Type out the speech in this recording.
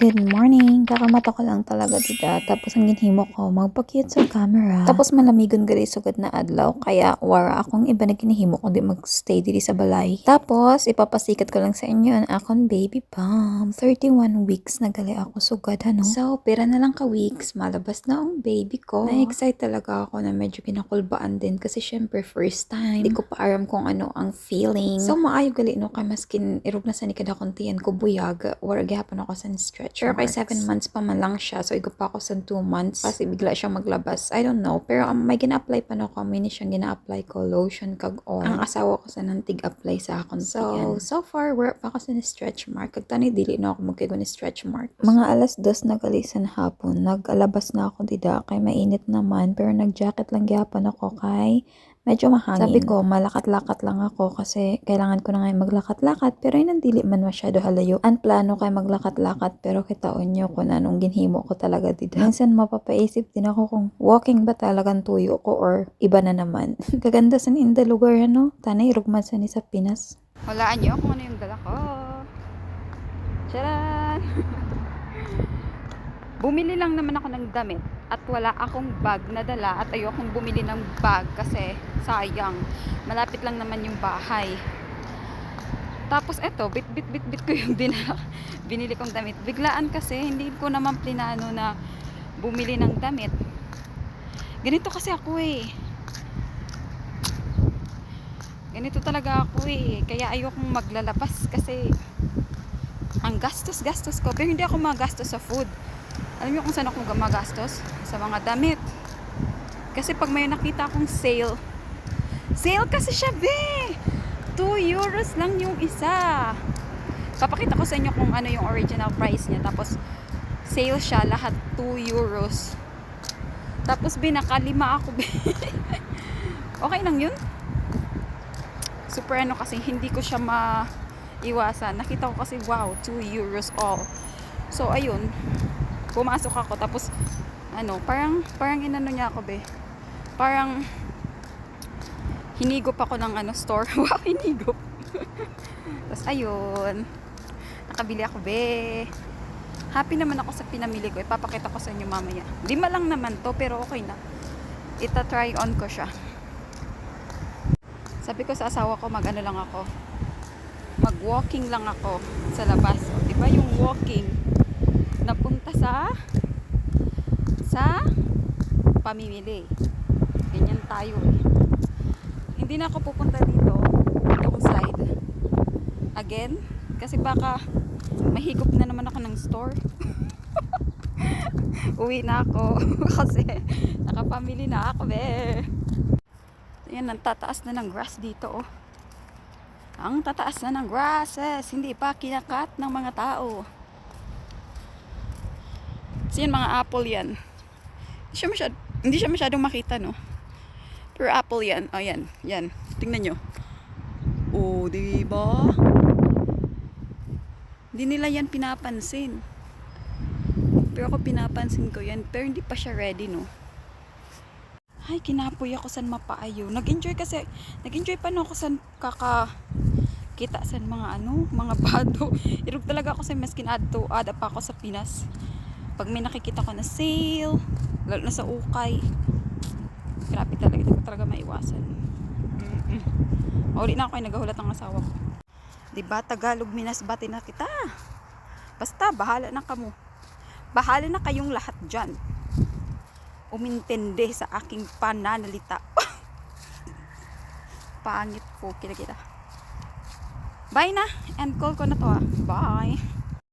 Good morning! Kakamata ko lang talaga dita. Tapos ang ginhimo ko, magpa-cute sa camera. Tapos malamigon gali sugad na adlaw. Kaya wara akong iba na ginhimo ko di magstay diri sa balay. Tapos ipapasikat ko lang sa inyo ang akong baby bump. 31 weeks na gali ako sugad ano. So, pira na lang ka weeks, malabas na ang baby ko. Na-excite talaga ako na medyo kinakulbaan din kasi syempre first time. Di ko pa aram kung ano ang feeling. So, maayo gali no kay maskin irog na sa nikad akong tiyan ko buyag. Wara gihapon ako sa stretch. Pero kay 7 months pa man lang siya. So, igo pa ako sa 2 months. Kasi bigla siyang maglabas. I don't know. Pero may gina-apply pa no ko. May siyang gina-apply ko. Lotion kag oil. Ang asawa ko sa nantig apply sa akong tiyan. So far, we're pa ako sa stretch mark. Kag tani, dili na ako magkigo ni stretch mark. Mga alas 2 na galisan hapon. Nag-alabas na ako dida. Kay mainit naman. Pero nag-jacket lang gihapon ako kay medyo mahangin. Sabi ko, malakat-lakat lang ako kasi kailangan ko na nga maglakat-lakat pero yun dili man masyado halayo. Ang plano kay maglakat-lakat pero kitaon nyo kung anong ginhimo ko talaga dito. Minsan mapapaisip din ako kung walking ba talagang tuyo ko or iba na naman. Kaganda sa inda lugar ano. Tanay, rugman sa ni sa Pinas. Walaan nyo kung ano yung dala ko. Tcharan! Bumili lang naman ako ng damit at wala akong bag na dala at ayokong bumili ng bag kasi sayang. Malapit lang naman yung bahay. Tapos eto, bit ko yung binili kong damit. Biglaan kasi, hindi ko naman plinano na bumili ng damit. Ganito kasi ako eh. Ganito talaga ako eh. Kaya ayokong maglalabas kasi ang gastos ko. Pero hindi ako magastos sa food. Alam niyo kung saan ako magastos? Sa mga damit. Kasi pag may nakita akong sale kasi siya be! 2 euros lang yung isa. Papakita ko sa inyo kung ano yung original price niya. Tapos sale siya lahat 2 euros. Tapos nakalima ako be. Okay lang yun. Super ano kasi hindi ko siya maiwasan. Nakita ko kasi wow, 2 euros all. So ayun, pumasok ako tapos ano, parang inano niya ako be. Parang hinigop ako ng ano store. Wow, hinigop. Tapos ayun, nakabili ako be. Happy naman ako sa pinamili ko. Ipapakita ko sa inyo mamaya. Lima lang naman to pero okay na. Ita-try on ko siya. Sabi ko sa asawa ko mag-ano lang ako. Mag-walking lang ako sa labas. O, diba yung walking napunta sa pamimili. Ganyan tayo eh. Hindi na ako pupunta dito yung side again kasi baka mahigop na naman ako ng store. Uwi na ako kasi nakapamili na ako be. Ayan, ang tataas na ng grass dito oh. Ang tataas na ng grasses, hindi pa kinakat ng mga tao. So yan, mga apple yan. Hindi siya masyadong makita no. Pero apple yan. Oh yan, yan. Tingnan nyo. Oh, diba? Hindi nila yan pinapansin. Pero ako pinapansin ko yan. Pero hindi pa siya ready no. Ay, kinapoy ako san mapaayo. Nag-enjoy pa no ako san kita sa mga ano, mga bado. Irog talaga ako sa maskin ada pa ako sa Pinas. Pag may nakikita ko na sale, lalo na sa ukay, grabe talaga, hindi ko talaga maiwasan. Uli na ako ay nagahulat ng asawa ko. Diba, Tagalog minasbati na kita. Basta, bahala na kamo. Bahala na kayong lahat dyan. Umintindi sa aking pananalita. Pangit ko, kita. Bye na. End call ko na to ah. Bye.